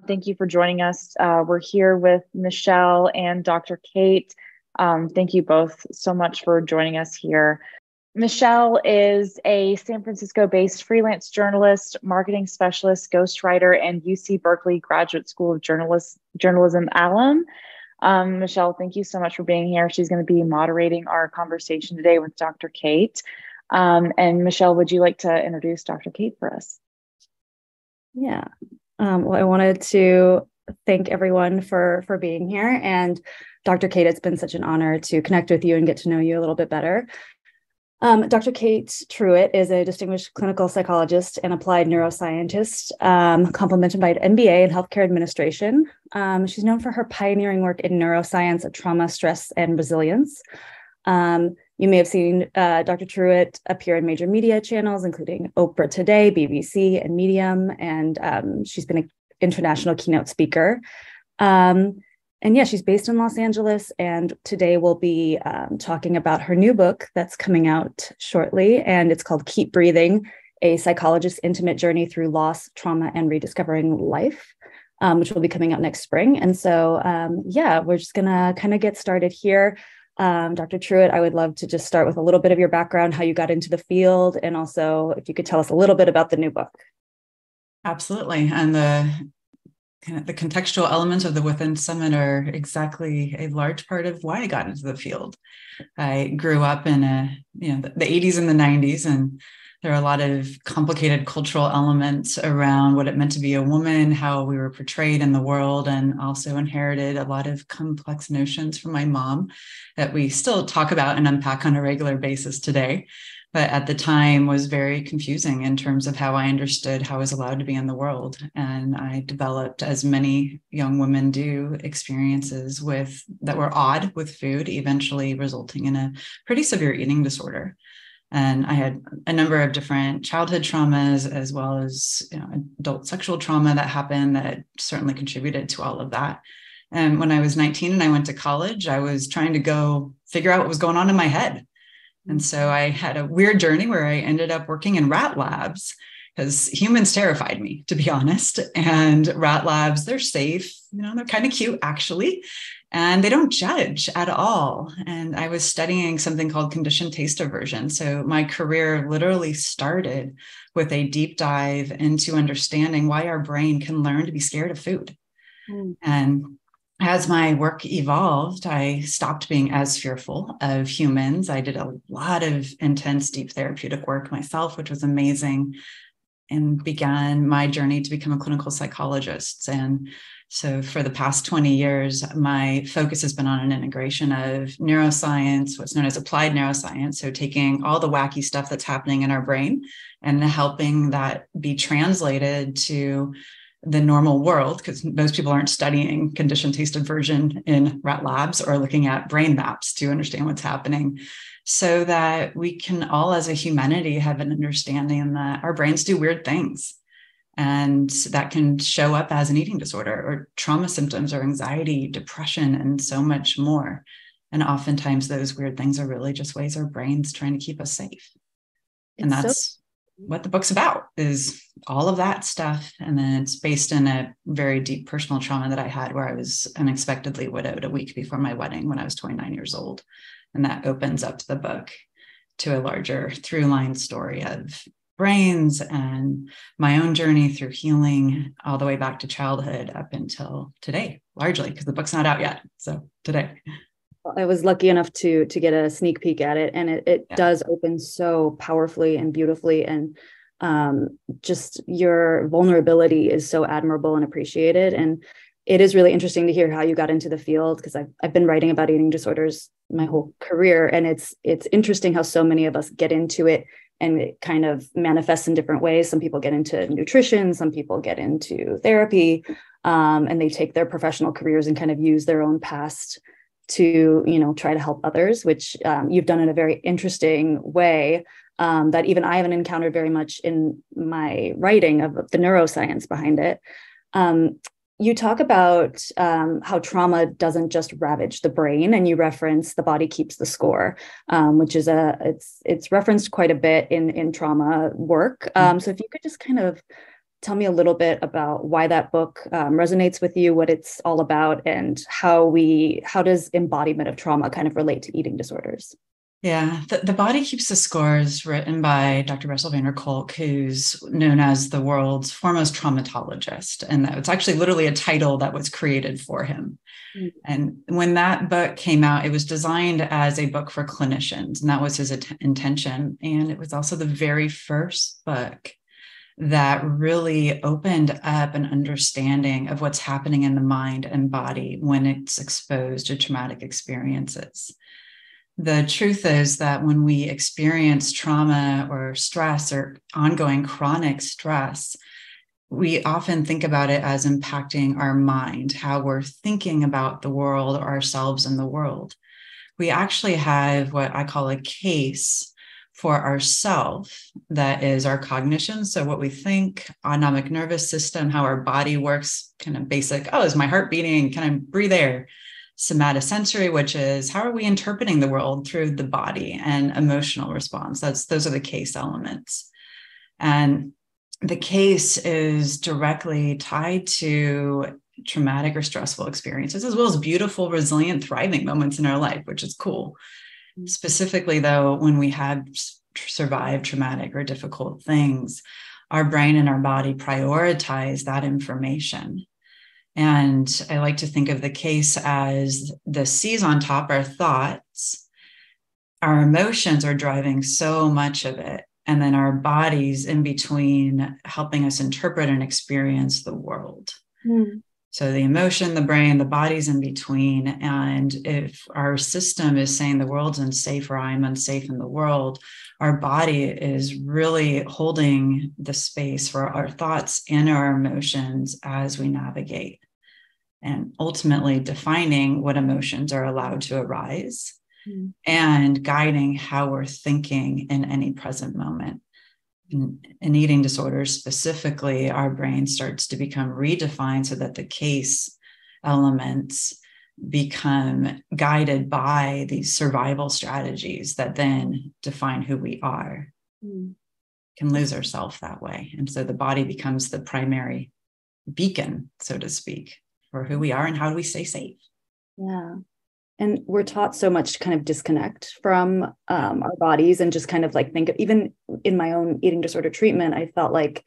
Thank you for joining us. We're here with Michelle and Dr. Kate. Thank you both so much for joining us here. Michelle is a San Francisco-based freelance journalist, marketing specialist, ghostwriter, and UC Berkeley Graduate School of Journalism alum. Michelle, thank you so much for being here. She's going to be moderating our conversation today with Dr. Kate. And Michelle, would you like to introduce Dr. Kate for us? Yeah. Well, I wanted to thank everyone for being here. And Dr. Kate, it's been such an honor to connect with you and get to know you a little bit better. Dr. Kate Truitt is a distinguished clinical psychologist and applied neuroscientist, complemented by an MBA in healthcare administration. She's known for her pioneering work in neuroscience, trauma, stress, and resilience. You may have seen Dr. Truitt appear in major media channels, including Oprah Today, BBC, and Medium, and she's been an international keynote speaker. And yeah, she's based in Los Angeles, and today we'll be talking about her new book that's coming out shortly, and it's called Keep Breathing, A Psychologist's Intimate Journey Through Loss, Trauma, and Rediscovering Life, which will be coming out next spring. And so, yeah, we're just gonna kind of get started here. Dr. Truitt, I would love to just start with a little bit of your background, how you got into the field, and also if you could tell us a little bit about the new book. Absolutely. And the contextual elements of the Within Summit are exactly a large part of why I got into the field. I grew up in the 80s and the 90s, and there are a lot of complicated cultural elements around what it meant to be a woman, how we were portrayed in the world, and also inherited a lot of complex notions from my mom that we still talk about and unpack on a regular basis today. But at the time was very confusing in terms of how I understood how I was allowed to be in the world. And I developed, as many young women do, experiences that were odd with food, eventually resulting in a pretty severe eating disorder. And I had a number of different childhood traumas, as well as adult sexual trauma that happened that certainly contributed to all of that. And when I was 19 and I went to college, I was trying to go figure out what was going on in my head. And so I had a weird journey where I ended up working in rat labs because humans terrified me, to be honest. And rat labs, they're safe, they're kind of cute, actually. And they don't judge at all. And I was studying something called conditioned taste aversion. So my career literally started with a deep dive into understanding why our brain can learn to be scared of food. And as my work evolved, I stopped being as fearful of humans. I did a lot of intense, deep therapeutic work myself, which was amazing, and began my journey to become a clinical psychologist. And so for the past 20 years, my focus has been on an integration of neuroscience, what's known as applied neuroscience. So taking all the wacky stuff that's happening in our brain and helping that be translated to the normal world, because most people aren't studying conditioned taste aversion in rat labs or looking at brain maps to understand what's happening, so that we can all, as a humanity, have an understanding that our brains do weird things. And that can show up as an eating disorder or trauma symptoms or anxiety, depression, and so much more. And oftentimes those weird things are really just ways our brain's trying to keep us safe. And that's what the book's about, is all of that stuff. And then it's based in a very deep personal trauma that I had, where I was unexpectedly widowed a week before my wedding when I was 29 years old. And that opens up the book to a larger through line story of brains and my own journey through healing all the way back to childhood up until today, largely because the book's not out yet. So today. I was lucky enough to get a sneak peek at it, and it does open so powerfully and beautifully, and just your vulnerability is so admirable and appreciated. And it is really interesting to hear how you got into the field, because I've been writing about eating disorders my whole career, and it's interesting how so many of us get into it and it kind of manifests in different ways. Some people get into nutrition, some people get into therapy, and they take their professional careers and kind of use their own past to, try to help others, which you've done in a very interesting way that even I haven't encountered very much in my writing of the neuroscience behind it. You talk about how trauma doesn't just ravage the brain, and you reference the body keeps the score, which is it's referenced quite a bit in trauma work. So if you could just kind of tell me a little bit about why that book resonates with you, what it's all about, and how does embodiment of trauma kind of relate to eating disorders? Yeah, the Body Keeps the Score is written by Dr. Bessel van der Kolk, who's known as the world's foremost traumatologist. And that was actually literally a title that was created for him. Mm-hmm. And when that book came out, it was designed as a book for clinicians, and that was his intention. And it was also the very first book that really opened up an understanding of what's happening in the mind and body when it's exposed to traumatic experiences. The truth is that when we experience trauma or stress or ongoing chronic stress, we often think about it as impacting our mind, how we're thinking about the world or ourselves and the world. We actually have what I call a case for ourself, that is our cognition. So what we think, autonomic nervous system, how our body works, kind of basic, oh, is my heart beating? Can I breathe air? Somatosensory, which is how are we interpreting the world through the body, and emotional response. Those are the case elements. And the case is directly tied to traumatic or stressful experiences, as well as beautiful, resilient, thriving moments in our life, which is cool. Specifically, though, when we have survived traumatic or difficult things, our brain and our body prioritize that information. And I like to think of the case as the C's on top, our thoughts. Our emotions are driving so much of it. And then our bodies in between, helping us interpret and experience the world. Mm. So the emotion, the brain, the body's in between. And if our system is saying the world's unsafe or I'm unsafe in the world, our body is really holding the space for our thoughts and our emotions as we navigate, and ultimately defining what emotions are allowed to arise and guiding how we're thinking in any present moment. In eating disorders specifically, our brain starts to become redefined so that the case elements become guided by these survival strategies that then define who we are. Can lose ourselves that way. And so the body becomes the primary beacon, so to speak, for who we are and how do we stay safe. Yeah. And we're taught so much to kind of disconnect from our bodies and just kind of like think of, even in my own eating disorder treatment, I felt like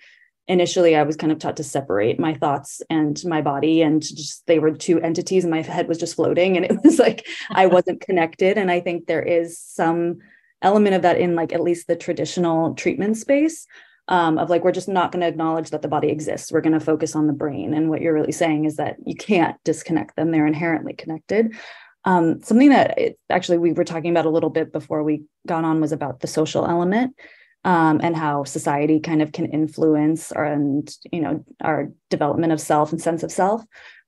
initially I was kind of taught to separate my thoughts and my body, and just they were two entities and my head was just floating, and it was like I wasn't connected. And I think there is some element of that in like at least the traditional treatment space. Of like, we're just not going to acknowledge that the body exists. We're going to focus on the brain. And what you're really saying is that you can't disconnect them. They're inherently connected. Something that actually we were talking about a little bit before we got on was about the social element, and how society kind of can influence our development of self and sense of self.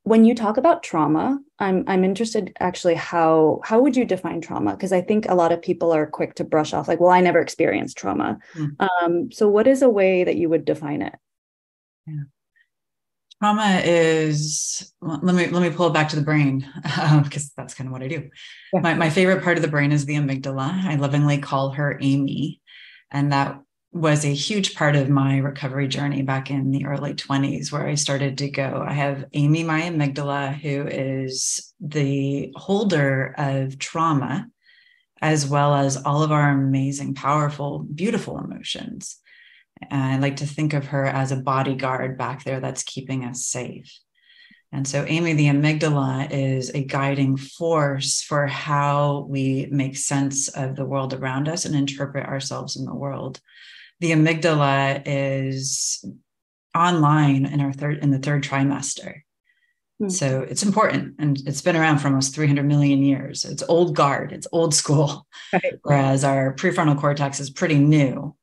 When you talk about trauma, I'm interested actually how would you define trauma? Because I think a lot of people are quick to brush off like, well, I never experienced trauma. So what is a way that you would define it? Yeah. Trauma is, well, let me pull it back to the brain, because that's kind of what I do. Yeah. My favorite part of the brain is the amygdala. I lovingly call her Amy. And that was a huge part of my recovery journey back in the early 20s, where I started to go, I have Amy, my amygdala, who is the holder of trauma, as well as all of our amazing, powerful, beautiful emotions. And I like to think of her as a bodyguard back there that's keeping us safe. And so Amy, the amygdala, is a guiding force for how we make sense of the world around us and interpret ourselves in the world. The amygdala is online in the third trimester. So it's important, and it's been around for almost 300 million years. It's old guard, it's old school, right. Whereas our prefrontal cortex is pretty new.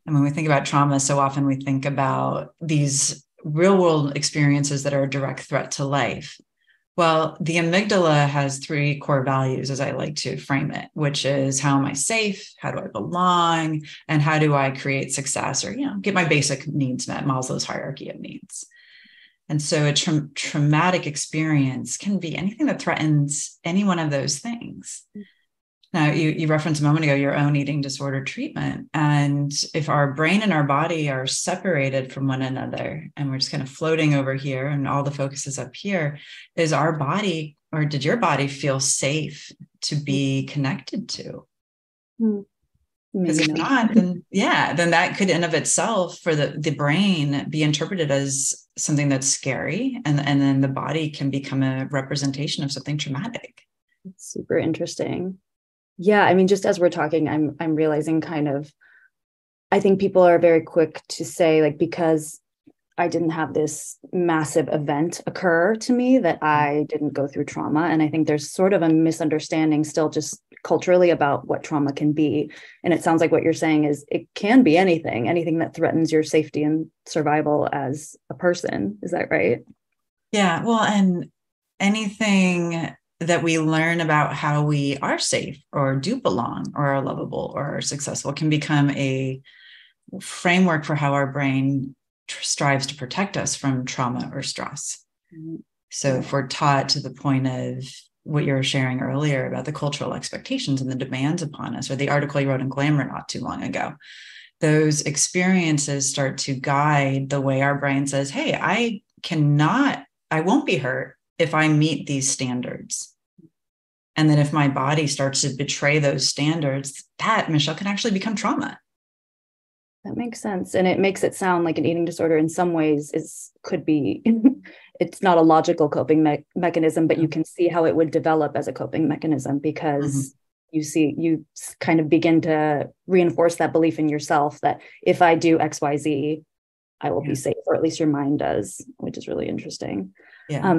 And when we think about trauma, so often we think about these real world experiences that are a direct threat to life. Well, the amygdala has three core values, as I like to frame it, which is how am I safe? How do I belong? And how do I create success or, get my basic needs met, Maslow's hierarchy of needs. And so a traumatic experience can be anything that threatens any one of those things. Now, you referenced a moment ago your own eating disorder treatment. And if our brain and our body are separated from one another and we're just kind of floating over here and all the focus is up here, is our body, or did your body feel safe to be connected to? Because if not, then that could in of itself for the brain be interpreted as something that's scary. And then the body can become a representation of something traumatic. It's super interesting. Yeah, I mean, just as we're talking, I'm realizing kind of, I think people are very quick to say, like, because I didn't have this massive event occur to me, that I didn't go through trauma. And I think there's sort of a misunderstanding still just culturally about what trauma can be. And it sounds like what you're saying is it can be anything that threatens your safety and survival as a person. Is that right? Yeah, well, and anything that we learn about how we are safe or do belong or are lovable or are successful can become a framework for how our brain strives to protect us from trauma or stress. So if we're taught to the point of what you were sharing earlier about the cultural expectations and the demands upon us, or the article you wrote in Glamour not too long ago, those experiences start to guide the way our brain says, hey, I won't be hurt if I meet these standards. And then if my body starts to betray those standards, that, Michelle, can actually become trauma. That makes sense. And it makes it sound like an eating disorder in some ways could be, it's not a logical coping mechanism, but you can see how it would develop as a coping mechanism because you kind of begin to reinforce that belief in yourself that if I do X, Y, Z, I will be safe, or at least your mind does, which is really interesting. Yeah.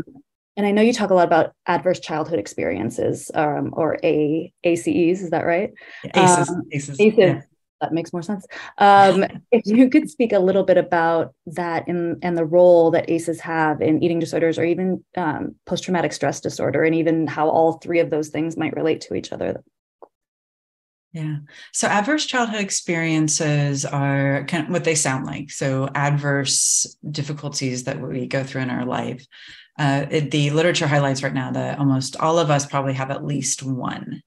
And I know you talk a lot about adverse childhood experiences, or ACEs. Is that right? ACEs. Yeah. That makes more sense. If you could speak a little bit about that and the role that ACEs have in eating disorders, or even post-traumatic stress disorder, and even how all three of those things might relate to each other. Yeah. So adverse childhood experiences are kind of what they sound like. So adverse difficulties that we go through in our life. The literature highlights right now that almost all of us probably have at least one.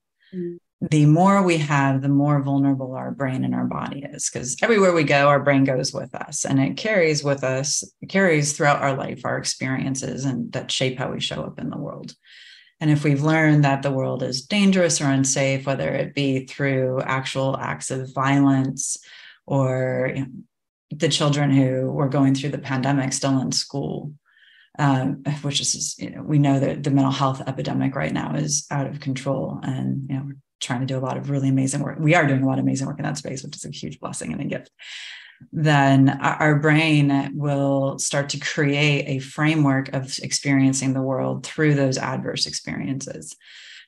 The more we have, the more vulnerable our brain and our body is, because everywhere we go, our brain goes with us, and it carries throughout our life, our experiences, and that shape how we show up in the world. And if we've learned that the world is dangerous or unsafe, whether it be through actual acts of violence or the children who were going through the pandemic still in school, which is, we know that the mental health epidemic right now is out of control, and we're trying to do a lot of really amazing work. We are doing a lot of amazing work in that space, which is a huge blessing and a gift. Then our brain will start to create a framework of experiencing the world through those adverse experiences.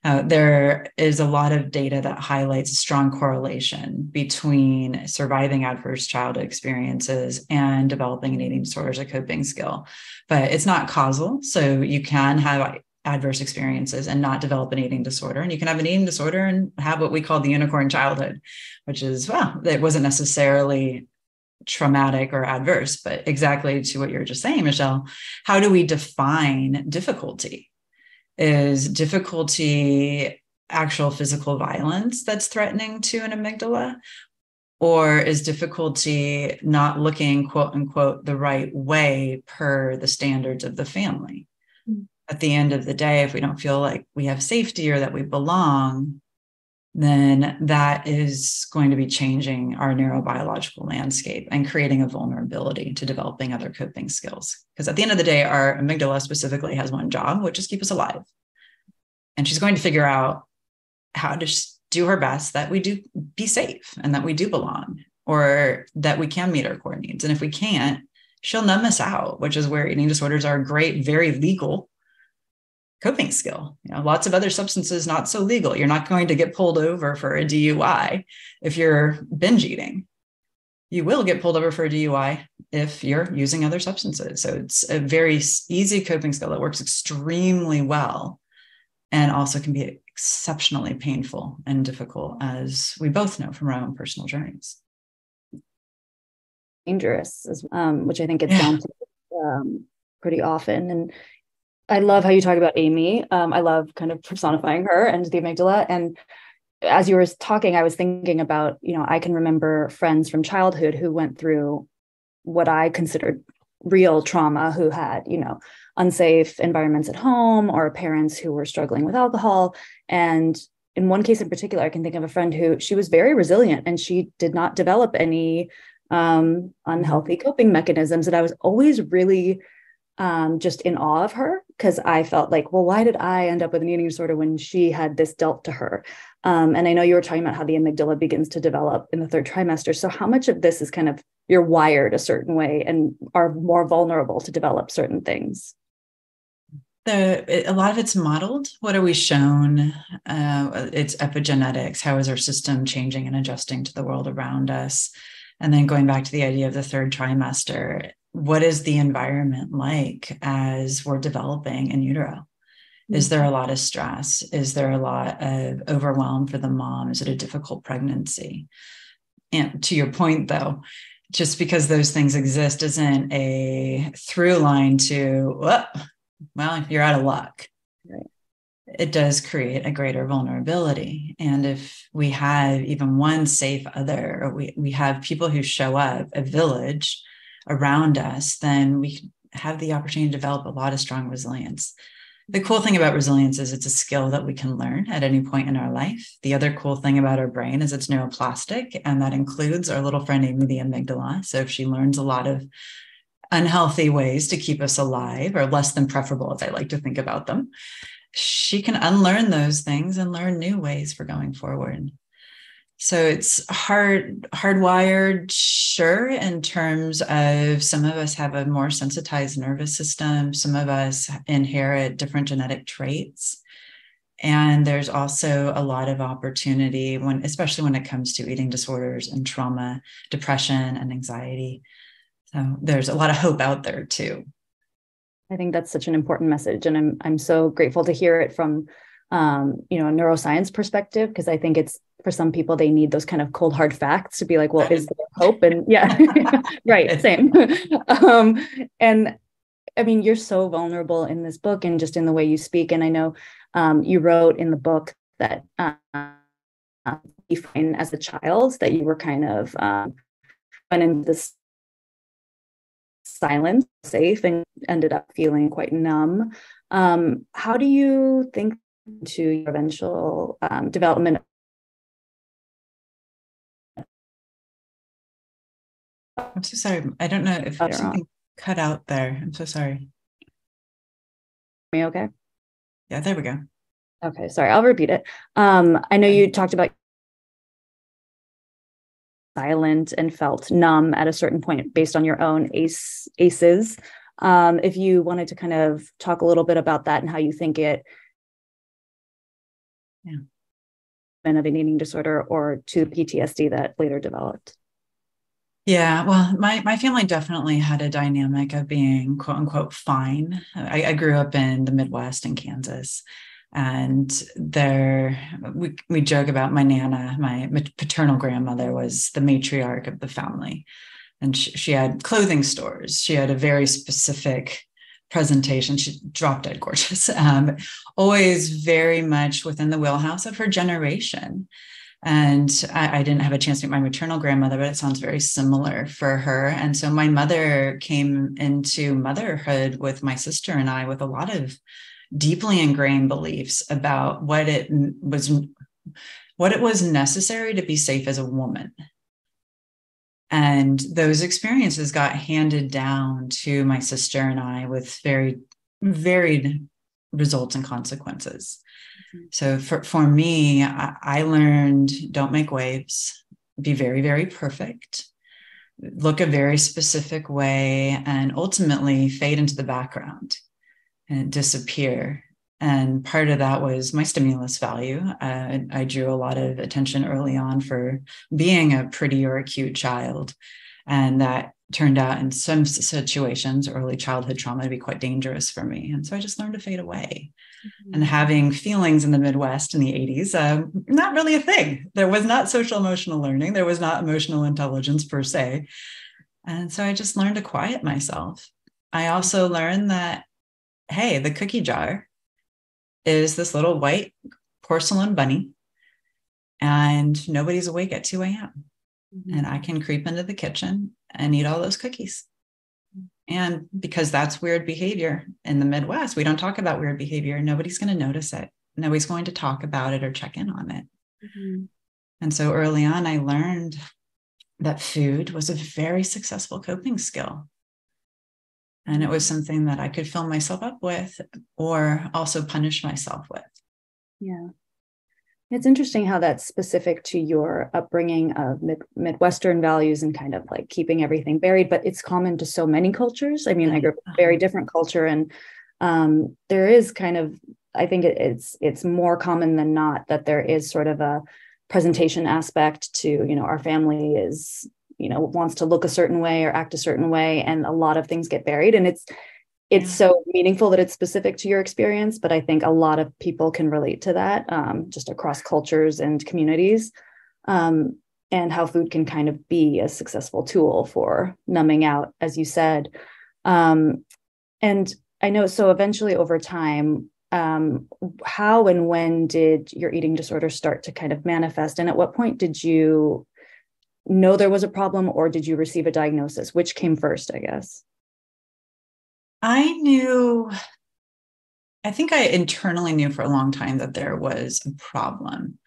There is a lot of data that highlights a strong correlation between surviving adverse childhood experiences and developing an eating disorder as a coping skill. But it's not causal. So you can have adverse experiences and not develop an eating disorder. And you can have an eating disorder and have what we call the unicorn childhood, which is, it wasn't necessarily traumatic or adverse, but exactly to what you're just saying, Michelle, how do we define difficulty? Is difficulty actual physical violence that's threatening to an amygdala? Or is difficulty not looking, quote unquote, the right way per the standards of the family? At the end of the day, if we don't feel like we have safety or that we belong, then that is going to be changing our neurobiological landscape and creating a vulnerability to developing other coping skills. Because at the end of the day, our amygdala specifically has one job, which is keep us alive. And she's going to figure out how to do her best that we do be safe and that we do belong, or that we can meet our core needs. And if we can't, she'll numb us out, which is where eating disorders are a great, very legal coping skill. Lots of other substances not so legal. You're not going to get pulled over for a DUI if you're binge eating. You will get pulled over for a DUI if you're using other substances. So it's a very easy coping skill that works extremely well, and also can be exceptionally painful and difficult, as we both know from our own personal journeys. Dangerous, which I think gets down to pretty often. And I love how you talk about Amy. I love kind of personifying her and the amygdala. And as you were talking, I was thinking about, I can remember friends from childhood who went through what I considered real trauma, who had, unsafe environments at home, or parents who were struggling with alcohol. And in one case in particular, I can think of a friend who, she was very resilient and she did not develop any unhealthy coping mechanisms. And I was always really just in awe of her, because I felt like, well, why did I end up with an eating disorder when she had this dealt to her? And I know you were talking about how the amygdala begins to develop in the third trimester. So how much of this is kind of, you're wired a certain way and are more vulnerable to develop certain things? A lot of it's modeled. What are we shown? It's epigenetics. How is our system changing and adjusting to the world around us? And then going back to the idea of the third trimester, what is the environment like as we're developing in utero? Is there a lot of stress? Is there a lot of overwhelm for the mom? Is it a difficult pregnancy? And to your point, though, just because those things exist isn't a through line to, well, you're out of luck. Right. It does create a greater vulnerability. And if we have even one safe other, or we have people who show up, a village around us, then we have the opportunity to develop a lot of strong resilience. The cool thing about resilience is it's a skill that we can learn at any point in our life. The other cool thing about our brain is it's neuroplastic, and that includes our little friend Amy, the amygdala. So if she learns a lot of unhealthy ways to keep us alive, or less than preferable, as I like to think about them, she can unlearn those things and learn new ways for going forward. So it's hardwired, sure, in terms of some of us have a more sensitized nervous system. Some of us inherit different genetic traits. And there's also a lot of opportunity especially when it comes to eating disorders and trauma, depression, and anxiety. So there's a lot of hope out there too. I think that's such an important message. And I'm so grateful to hear it from, a neuroscience perspective, because I think it's, for some people, they need those kind of cold, hard facts to be like, well, is there hope? And yeah, right. Same. And I mean, you're so vulnerable in this book and just in the way you speak. And I know you wrote in the book that you find as a child that you were kind of went into this silence, safe, and ended up feeling quite numb. How do you think to your eventual development? I'm so sorry. I don't know if something cut out there. I'm so sorry. Me okay? Yeah, there we go. Okay, sorry. I'll repeat it. I know you talked about silent and felt numb at a certain point based on your own ACEs. If you wanted to kind of talk a little bit about that and how you think it of an eating disorder or to PTSD that later developed. Yeah, well, my family definitely had a dynamic of being quote unquote fine. I grew up in the Midwest in Kansas, and we joke about my Nana, my paternal grandmother, was the matriarch of the family. And she had clothing stores. She had a very specific presentation. She dropped dead gorgeous, always very much within the wheelhouse of her generation. And I didn't have a chance to meet my maternal grandmother, but it sounds very similar for her. And so my mother came into motherhood with my sister and I with a lot of deeply ingrained beliefs about what it was necessary to be safe as a woman. And those experiences got handed down to my sister and I with very varied results and consequences. So for me, I learned, don't make waves, be very, very perfect, look a very specific way, and ultimately fade into the background and disappear. And part of that was my stimulus value. I drew a lot of attention early on for being a pretty or a cute child. And that turned out in some situations, early childhood trauma, to be quite dangerous for me. And so I just learned to fade away. Mm-hmm. And having feelings in the Midwest in the 80s, not really a thing. There was not social emotional learning. There was not emotional intelligence per se. And so I just learned to quiet myself. I also learned that, hey, the cookie jar is this little white porcelain bunny. and nobody's awake at 2 a.m. Mm-hmm. And I can creep into the kitchen and eat all those cookies. And because that's weird behavior in the Midwest, we don't talk about weird behavior. Nobody's going to notice it. Nobody's going to talk about it or check in on it. Mm-hmm. And so early on, I learned that food was a very successful coping skill. And it was something that I could fill myself up with or also punish myself with. Yeah. It's interesting how that's specific to your upbringing of Midwestern values and kind of like keeping everything buried, but it's common to so many cultures. I mean, I grew up in a very different culture, and there is kind of, I think it's more common than not that there is sort of a presentation aspect to, you know, our family is, you know, wants to look a certain way or act a certain way, and a lot of things get buried, and it's so meaningful that it's specific to your experience, but I think a lot of people can relate to that, just across cultures and communities, and how food can kind of be a successful tool for numbing out, as you said. And I know, so eventually over time, how and when did your eating disorder start to kind of manifest? And at what point did you know there was a problem, or did you receive a diagnosis? Which came first, I guess? I think I internally knew for a long time that there was a problem.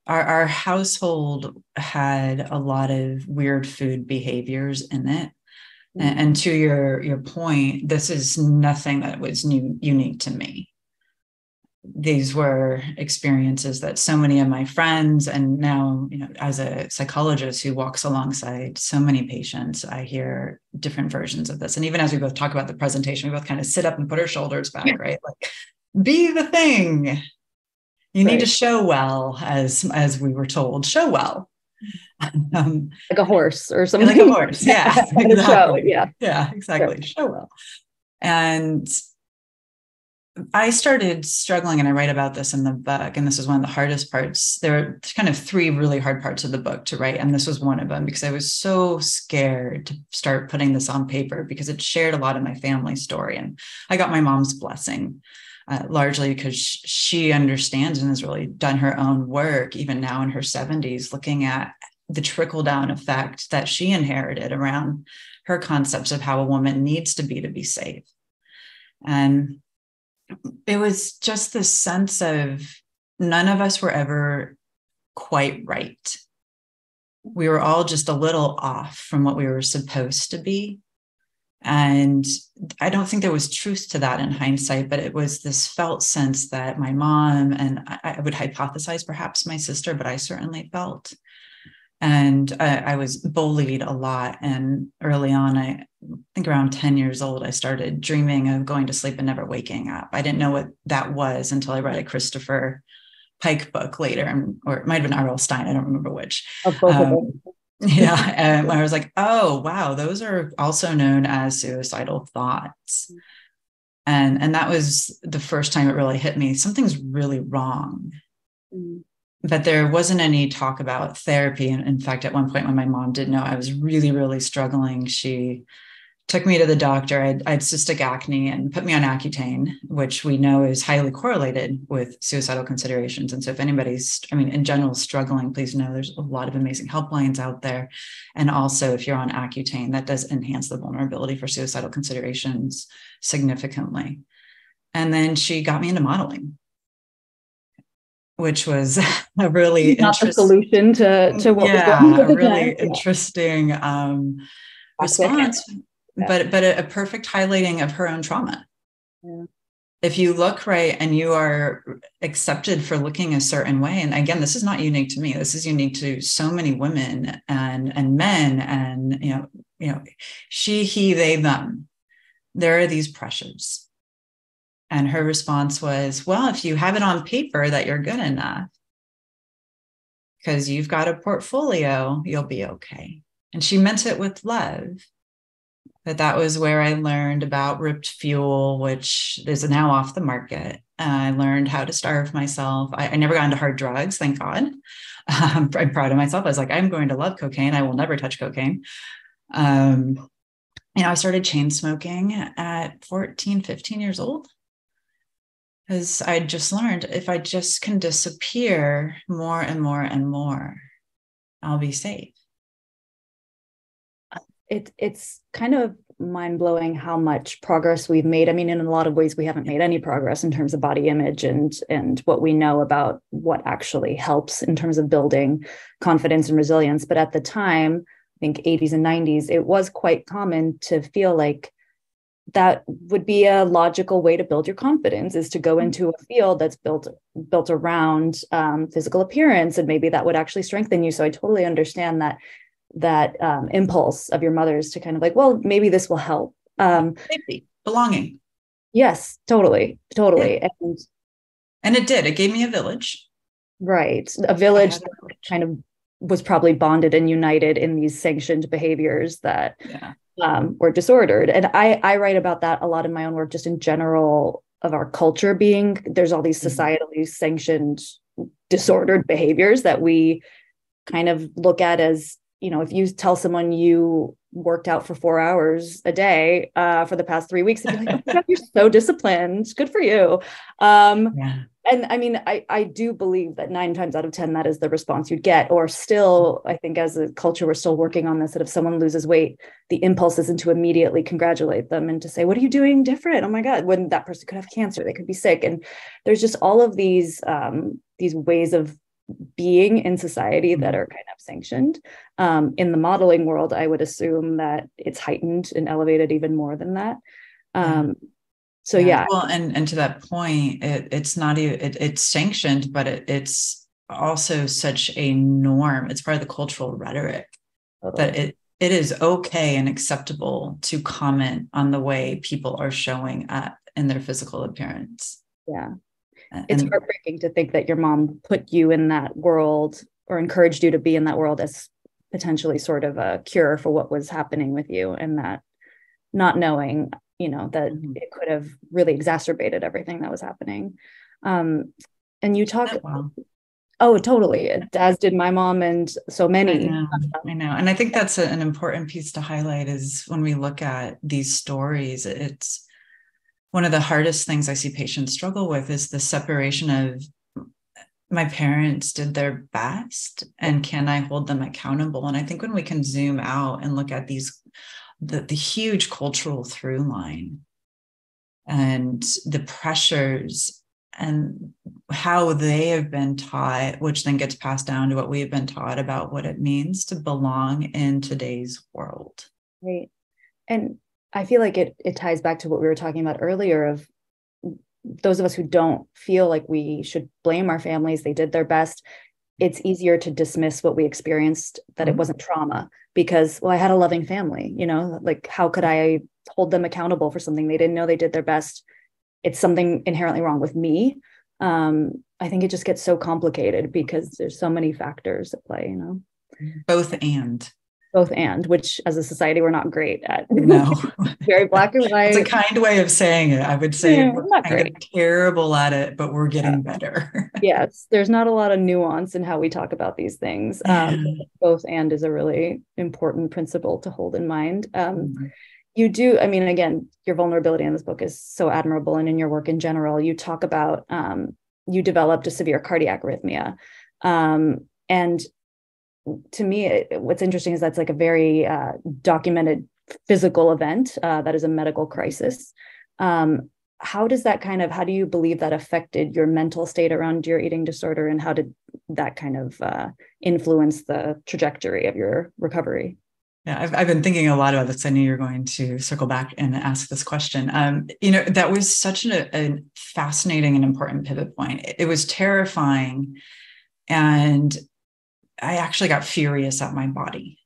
Our household had a lot of weird food behaviors in it. Mm-hmm. And to your point, this is nothing that was unique to me. These were experiences that so many of my friends, and now, you know, as a psychologist who walks alongside so many patients, I hear different versions of this. And even as we both talk about the presentation, we both kind of sit up and put our shoulders back, right? Like, be the thing. You need to show well, as we were told, show well. Like a horse or something. Like a horse, yeah, exactly. Yeah, exactly. Show well. And I started struggling, and I write about this in the book, and this is one of the hardest parts. There are kind of 3 really hard parts of the book to write, and this was one of them, because I was so scared to start putting this on paper, because it shared a lot of my family story. And I got my mom's blessing, largely because she understands and has really done her own work, even now in her 70s, looking at the trickle-down effect that she inherited around her concepts of how a woman needs to be safe. And it was just this sense of none of us were ever quite right. We were all just a little off from what we were supposed to be. And I don't think there was truth to that in hindsight, but it was this felt sense that my mom, and I would hypothesize perhaps my sister, but I certainly felt. And I was bullied a lot. And early on, I think around 10 years old, I started dreaming of going to sleep and never waking up. I didn't know what that was until I read a Christopher Pike book later, or it might have been R.L. Stein. I don't remember which. Yeah. And I was like, oh, wow, those are also known as suicidal thoughts. And that was the first time it really hit me. Something's really wrong. Mm. But there wasn't any talk about therapy. And in fact, at one point when my mom did know I was really, really struggling, she took me to the doctor. I had cystic acne and put me on Accutane, which we know is highly correlated with suicidal considerations. And so if anybody's, in general, struggling, please know there's a lot of amazing helplines out there. And also, if you're on Accutane, that does enhance the vulnerability for suicidal considerations significantly. And then she got me into modeling, which was a really interesting solution to what was going on at the really time. Interesting response, but a perfect highlighting of her own trauma. Yeah. If you look right and you are accepted for looking a certain way, and again, this is not unique to me. This is unique to so many women and men, and she, he, they, them. There are these pressures. And her response was, well, if you have it on paper that you're good enough, because you've got a portfolio, you'll be okay. And she meant it with love. But that was where I learned about Ripped Fuel, which is now off the market. I learned how to starve myself. I never got into hard drugs, thank God. I'm proud of myself. I was like, I'm going to love cocaine. I will never touch cocaine. I started chain smoking at 14, 15 years old. Because I just learned if I just can disappear more and more and more, I'll be safe. It's kind of mind-blowing how much progress we've made. I mean, in a lot of ways, we haven't made any progress in terms of body image and what we know about what actually helps in terms of building confidence and resilience. But at the time, I think 80s and 90s, it was quite common to feel like that would be a logical way to build your confidence, is to go into a field that's built around physical appearance, and maybe that would actually strengthen you. So I totally understand that impulse of your mother's to kind of like, well, maybe this will help. Safety, belonging. Yes, totally. Yeah. And it did. It gave me a village. Right. A village that kind of was probably bonded and united in these sanctioned behaviors that were disordered. And I write about that a lot in my own work, just in general, of our culture being, there's all these societally sanctioned disordered behaviors that we kind of look at as, you know, if you tell someone you worked out for 4 hours a day for the past 3 weeks, they'd be like, oh my God, you're so disciplined. Good for you. And I mean, I do believe that 9 times out of 10, that is the response you'd get. Or still, I think as a culture, we're still working on this, that if someone loses weight, the impulse isn't to immediately congratulate them and to say, what are you doing different? Oh my God, when that person could have cancer, they could be sick. And there's just all of these ways of being in society that are kind of sanctioned. In the modeling world, I would assume that it's heightened and elevated even more than that. So yeah. Well, and to that point, it's not even, it's sanctioned, but it's also such a norm. It's part of the cultural rhetoric that it is okay and acceptable to comment on the way people are showing up in their physical appearance. Yeah. It's heartbreaking to think that your mom put you in that world or encouraged you to be in that world as potentially sort of a cure for what was happening with you, and that not knowing, you know, that it could have really exacerbated everything that was happening. And you talk, oh, totally. As did my mom and so many. I know. And I think that's an important piece to highlight is when we look at these stories, it's one of the hardest things I see patients struggle with is the separation of my parents did their best and can I hold them accountable? And I think when we can zoom out and look at the huge cultural through line and the pressures and how they have been taught, which then gets passed down to what we've been taught about what it means to belong in today's world. Right. And I feel like it ties back to what we were talking about earlier of those of us who don't feel like we should blame our families. They did their best. It's easier to dismiss what we experienced, that it wasn't trauma because, well, I had a loving family, you know, like how could I hold them accountable for something they didn't know they did their best? It's something inherently wrong with me. I think it just gets so complicated because there's so many factors at play, you know. Both and, which as a society, we're not great at. No. Very black and white. It's a kind way of saying it. I would say we're kind of terrible at it, but we're getting better. Yes. There's not a lot of nuance in how we talk about these things. Both and is a really important principle to hold in mind. You do, I mean, again, your vulnerability in this book is so admirable. And in your work in general, you talk about, you developed a severe cardiac arrhythmia. And to me, what's interesting is that's like a very documented physical event that is a medical crisis. How does that how do you believe that affected your mental state around your eating disorder? And how did that kind of influence the trajectory of your recovery? Yeah, I've been thinking a lot about this. I knew you were going to circle back and ask this question. You know, that was such a fascinating and important pivot point. It was terrifying. And I actually got furious at my body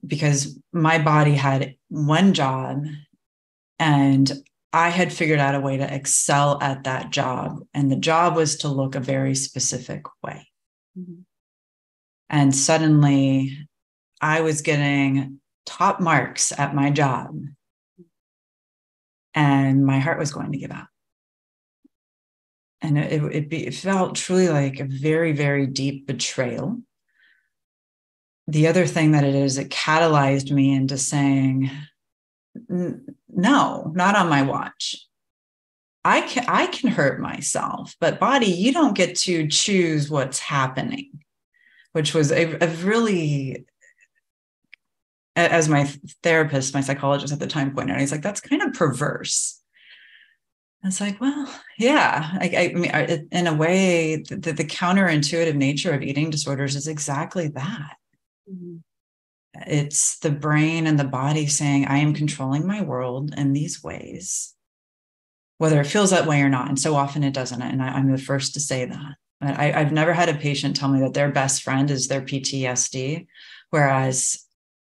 because my body had one job and I had figured out a way to excel at that job. And the job was to look a very specific way. And suddenly I was getting top marks at my job and my heart was going to give out. And it felt truly like a very, very deep betrayal. The other thing that it is, it catalyzed me into saying, no, not on my watch. I can hurt myself, but body, you don't get to choose what's happening, which was a really, as my therapist, my psychologist at the time pointed out, he's like, that's kind of perverse. It's like, well, yeah, I mean, in a way, the counterintuitive nature of eating disorders is exactly that. Mm-hmm. It's the brain and the body saying, I am controlling my world in these ways, whether it feels that way or not. And so often it doesn't. And I'm the first to say that. I've never had a patient tell me that their best friend is their PTSD, whereas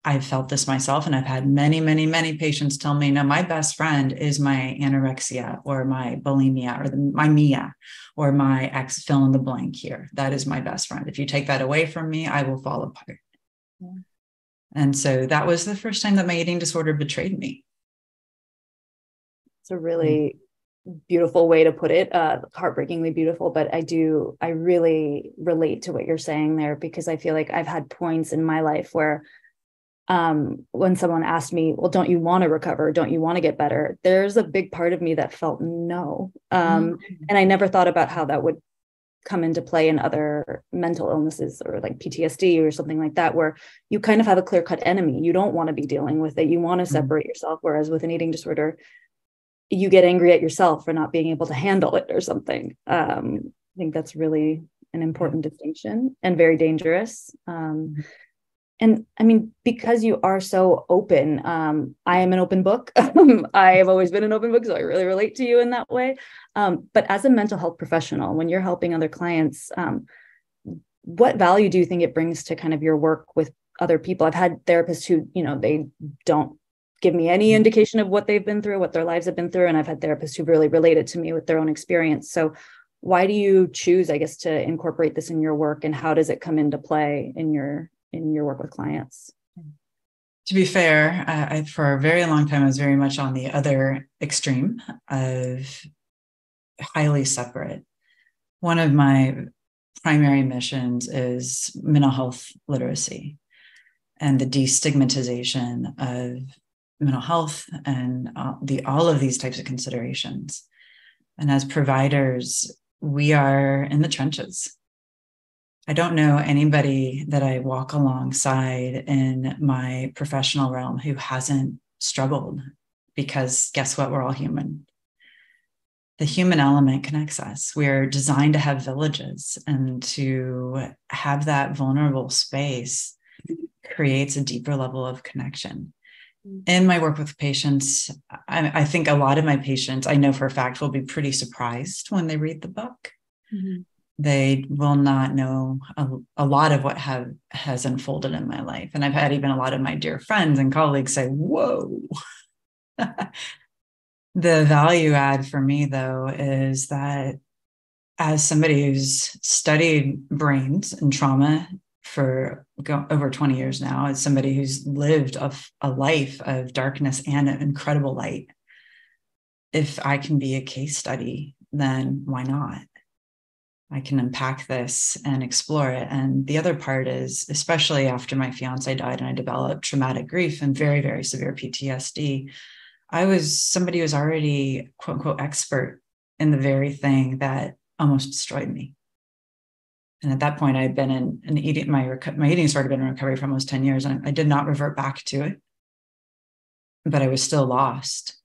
I've felt this myself, and I've had many, many, many patients tell me, no, my best friend is my anorexia or my bulimia or my Mia or my ex fill in the blank here. That is my best friend. If you take that away from me, I will fall apart. Yeah. And so that was the first time that my eating disorder betrayed me. It's a really beautiful way to put it, heartbreakingly beautiful, but I really relate to what you're saying there, because I feel like I've had points in my life where when someone asked me, well, don't you want to recover? Don't you want to get better? There's a big part of me that felt no. And I never thought about how that would come into play in other mental illnesses or like PTSD or something like that, where you kind of have a clear-cut enemy. You don't want to be dealing with it. You want to separate yourself. Whereas with an eating disorder, you get angry at yourself for not being able to handle it or something. I think that's really an important distinction and very dangerous. And I mean, because you are so open, I am an open book. I have always been an open book, so I really relate to you in that way. But as a mental health professional, when you're helping other clients, what value do you think it brings to kind of your work with other people? I've had therapists who, they don't give me any indication of what they've been through, what their lives have been through. And I've had therapists who really related to me with their own experience. So why do you choose, I guess, to incorporate this in your work, and how does it come into play in your work with clients? To be fair, I for a very long time, I was very much on the other extreme of highly separate. One of my primary missions is mental health literacy and the destigmatization of mental health and all of these types of considerations. And as providers, we are in the trenches. I don't know anybody that I walk alongside in my professional realm who hasn't struggled, because guess what? We're all human. The human element connects us. We're designed to have villages, and to have that vulnerable space creates a deeper level of connection. In my work with patients, I think a lot of my patients, I know for a fact, will be pretty surprised when they read the book. Mm-hmm. They will not know a lot of what has unfolded in my life. And I've had even a lot of my dear friends and colleagues say, whoa. The value add for me, though, is that as somebody who's studied brains and trauma for over 20 years now, as somebody who's lived a life of darkness and an incredible light, if I can be a case study, then why not? I can unpack this and explore it. And the other part is, especially after my fiance died and I developed traumatic grief and very, very severe PTSD, I was somebody who was already, quote unquote, expert in the very thing that almost destroyed me. And at that point, I had been in eating, my eating disorder had been in recovery for almost 10 years. And I did not revert back to it, but I was still lost.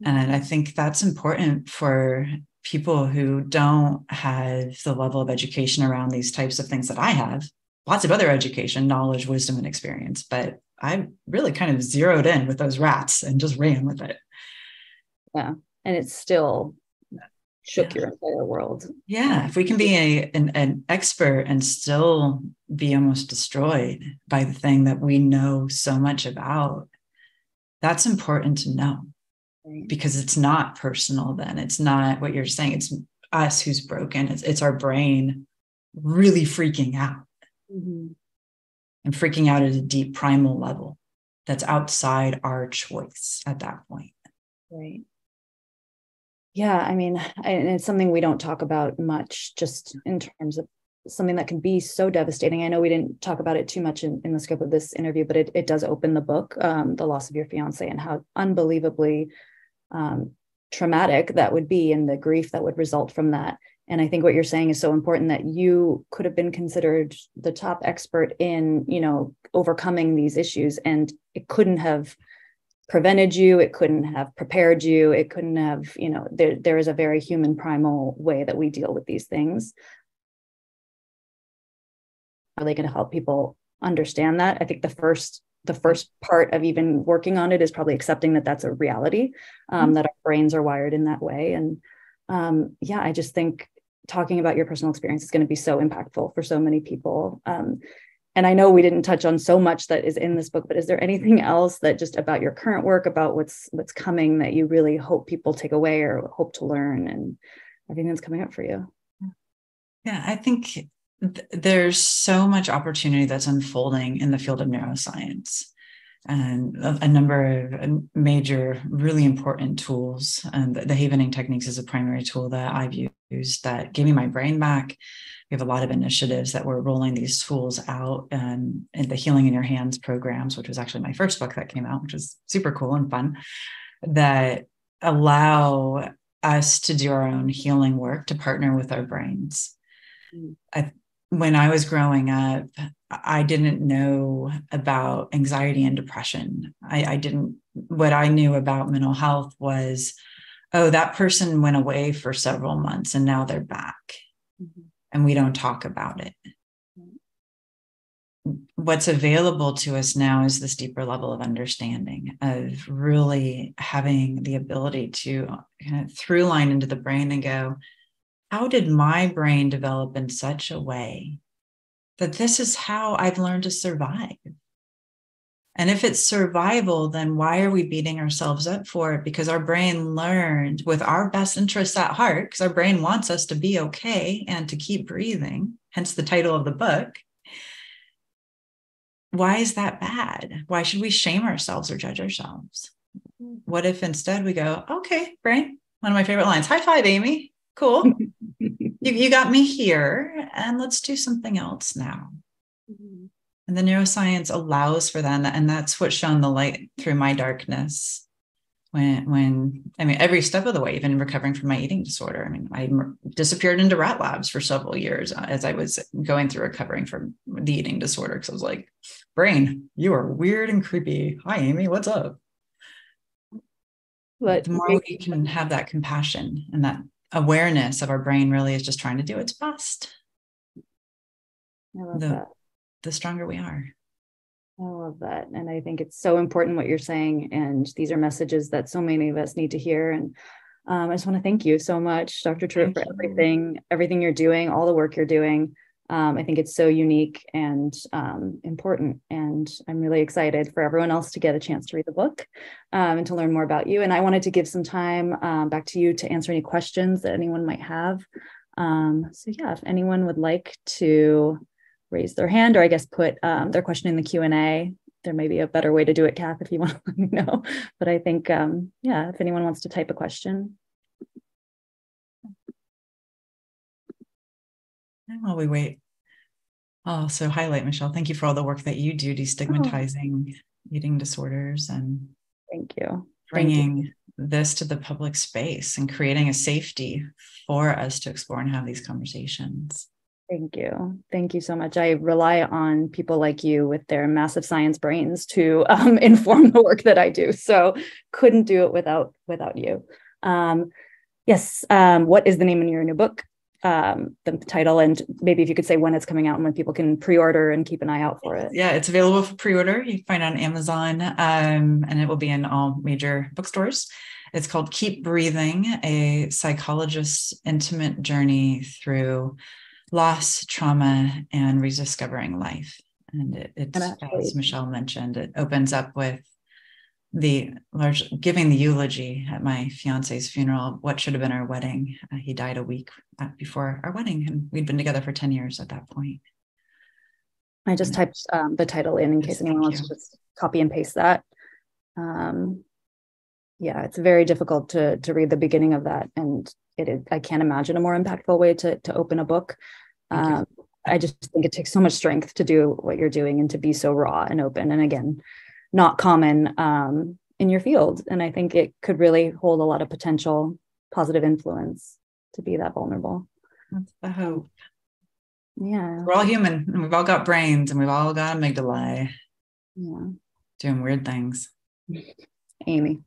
And I think that's important for people who don't have the level of education around these types of things that I have. Lots of other education, knowledge, wisdom, and experience, but I really kind of zeroed in with those rats and just ran with it. Yeah. And it still shook your entire world. Yeah. If we can be an expert and still be almost destroyed by the thing that we know so much about, that's important to know. Because it's not personal then. It's not what you're saying. It's us who's broken. It's our brain really freaking out. Mm-hmm. And freaking out at a deep primal level that's outside our choice at that point. Right. Yeah, I mean, and it's something we don't talk about much, just in terms of something that can be so devastating. I know we didn't talk about it too much in the scope of this interview, but it does open the book, The Loss of Your Fiance, and how unbelievably traumatic that would be and the grief that would result from that. And I think what you're saying is so important, that you could have been considered the top expert in, overcoming these issues, and it couldn't have prevented you. It couldn't have prepared you. It couldn't have, there is a very human primal way that we deal with these things. Are they going to help people understand that? I think the first part of even working on it is probably accepting that that's a reality, that our brains are wired in that way. And I just think talking about your personal experience is going to be so impactful for so many people. And I know we didn't touch on so much that is in this book, but is there anything else that just about your current work, about what's coming, that you really hope people take away or hope to learn, and everything that's coming up for you? Yeah, I think there's so much opportunity that's unfolding in the field of neuroscience, and a number of major, really important tools. And the havening techniques is a primary tool that I've used that gave me my brain back. We have a lot of initiatives that we're rolling these tools out in the Healing in Your Hands programs, which was actually my first book that came out, which was super cool and fun, that allow us to do our own healing work, to partner with our brains. When I was growing up, I didn't know about anxiety and depression. What I knew about mental health was, oh, that person went away for several months and now they're back. And we don't talk about it. What's available to us now is this deeper level of understanding, of really having the ability to kind of through line into the brain and go, how did my brain develop in such a way that this is how I've learned to survive? And if it's survival, then why are we beating ourselves up for it? Because our brain learned with our best interests at heart, because our brain wants us to be okay and to keep breathing, hence the title of the book. Why is that bad? Why should we shame ourselves or judge ourselves? What if instead we go, okay, brain, one of my favorite lines, high five, Amy. Cool. You got me here, and let's do something else now. And the neuroscience allows for that. And that's what shone the light through my darkness. Every step of the way, even recovering from my eating disorder. I disappeared into rat labs for several years as I was going through recovering from the eating disorder. Because I was like, brain, you are weird and creepy. Hi, Amy, what's up? But the more we can have that compassion and that awareness of our brain really is just trying to do its best, I love that. The stronger we are. I love that. And I think it's so important what you're saying. And these are messages that so many of us need to hear. And I just want to thank you so much, Dr. Truitt, for everything you're doing, all the work you're doing. I think it's so unique and important. And I'm really excited for everyone else to get a chance to read the book and to learn more about you. And I wanted to give some time back to you to answer any questions that anyone might have. If anyone would like to raise their hand, or I guess put their question in the Q&A. There may be a better way to do it, Kath, if you want to let me know. But I think, if anyone wants to type a question. And while we wait, I'll also highlight, Michelle, thank you for all the work that you do destigmatizing eating disorders and thank you. Bringing this to the public space and creating a safety for us to explore and have these conversations. Thank you. Thank you so much. I rely on people like you with their massive science brains to inform the work that I do. So couldn't do it without you. Yes. What is the name of your new book? The title, and maybe if you could say when it's coming out and when people can pre-order and keep an eye out for it. Yeah, it's available for pre-order. You can find it on Amazon, and it will be in all major bookstores. It's called Keep Breathing, a psychologist's intimate journey through loss, trauma, and rediscovering life. And it's, as Michelle mentioned, it opens up with giving the eulogy at my fiance's funeral. What should have been our wedding. He died a week before our wedding, and we'd been together for 10 years at that point. I just typed the title in case anyone wants to just copy and paste that. It's very difficult to read the beginning of that, and I can't imagine a more impactful way to open a book. I just think it takes so much strength to do what you're doing and to be so raw and open. And again, not common. in your field. And I think it could really hold a lot of potential positive influence to be that vulnerable. That's the hope. Yeah. We're all human and we've all got brains and we've all got amygdalae. Yeah. Doing weird things. Amy.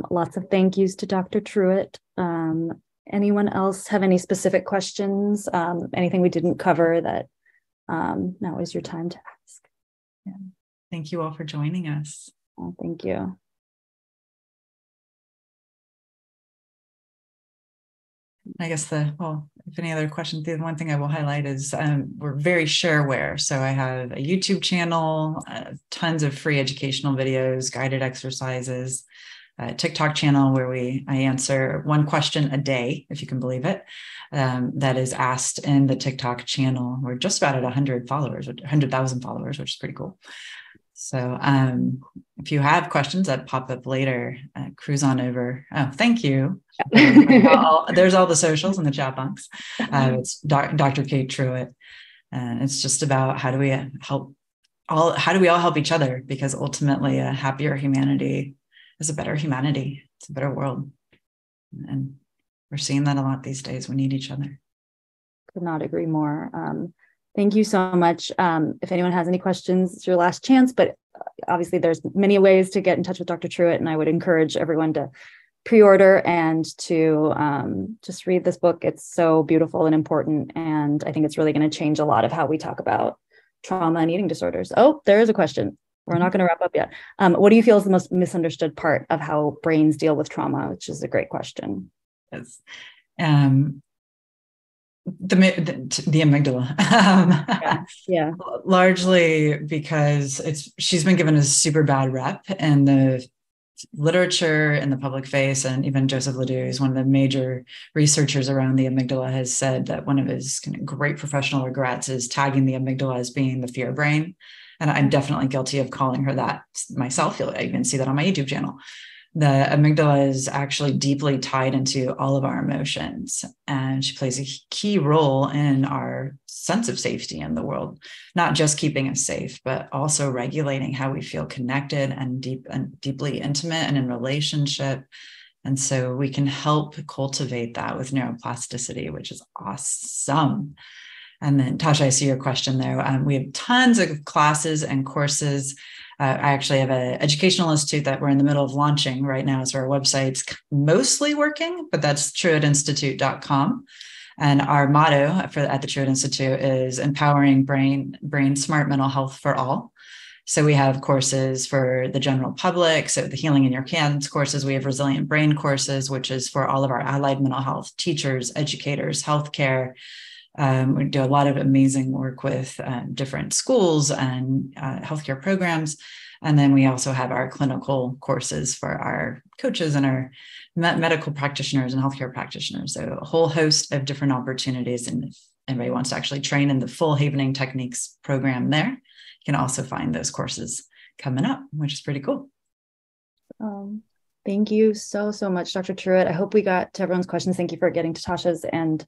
Lots of thank yous to Dr. Truitt. Anyone else have any specific questions? Anything we didn't cover that now is your time to ask? Yeah. Thank you all for joining us. Oh, thank you. I guess if any other questions, the one thing I will highlight is we're very shareware. So I have a YouTube channel, tons of free educational videos, guided exercises, a TikTok channel where I answer one question a day, if you can believe it, that is asked in the TikTok channel. We're just about at 100,000 followers, which is pretty cool. So if you have questions that pop up later, cruise on over. Oh, thank you. There's all the socials in the chat box. It's Dr. Kate Truitt. And it's just about how do we all help each other? Because ultimately a happier humanity is a better humanity. It's a better world. And we're seeing that a lot these days. We need each other. Could not agree more. Thank you so much. If anyone has any questions, it's your last chance, but obviously there's many ways to get in touch with Dr. Truitt, and I would encourage everyone to pre-order and to just read this book. It's so beautiful and important, and I think it's really going to change a lot of how we talk about trauma and eating disorders. Oh, there is a question. We're not going to wrap up yet. What do you feel is the most misunderstood part of how brains deal with trauma? Which is a great question. Yes. The amygdala. Yeah. Largely because she's been given a super bad rep in the literature and the public face, and even Joseph Ledoux is one of the major researchers around the amygdala, has said that one of his kind of great professional regrets is tagging the amygdala as being the fear brain. And I'm definitely guilty of calling her that myself. I even see that on my YouTube channel. The amygdala is actually deeply tied into all of our emotions, and she plays a key role in our sense of safety in the world, not just keeping us safe, but also regulating how we feel connected and deeply intimate and in relationship. And so we can help cultivate that with neuroplasticity, which is awesome. And then, Tasha, I see your question there. We have tons of classes and courses. I actually have an educational institute that we're in the middle of launching right now. So our website's mostly working, but that's truittinstitute.com. And our motto at the Truitt Institute is empowering brain smart mental health for all. So we have courses for the general public. So the Healing in Your Hands courses, we have Resilient Brain courses, which is for all of our allied mental health teachers, educators, healthcare. We do a lot of amazing work with different schools and healthcare programs. And then we also have our clinical courses for our coaches and our medical practitioners and healthcare practitioners. So a whole host of different opportunities. And if anybody wants to actually train in the full Havening Techniques program there, you can also find those courses coming up, which is pretty cool. Thank you so much, Dr. Truitt. I hope we got to everyone's questions. Thank you for getting to Tasha's, and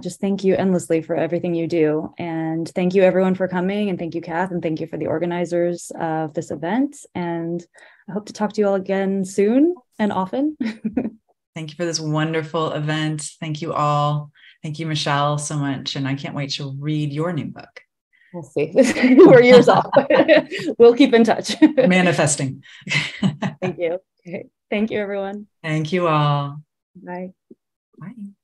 just thank you endlessly for everything you do. And thank you everyone for coming, and thank you, Kath, and thank you for the organizers of this event. And I hope to talk to you all again soon and often. Thank you for this wonderful event. Thank you all. Thank you, Michelle, so much. And I can't wait to read your new book. We'll see. We're years off. We'll keep in touch. Manifesting. Thank you. Okay. Thank you, everyone. Thank you all. Bye. Bye.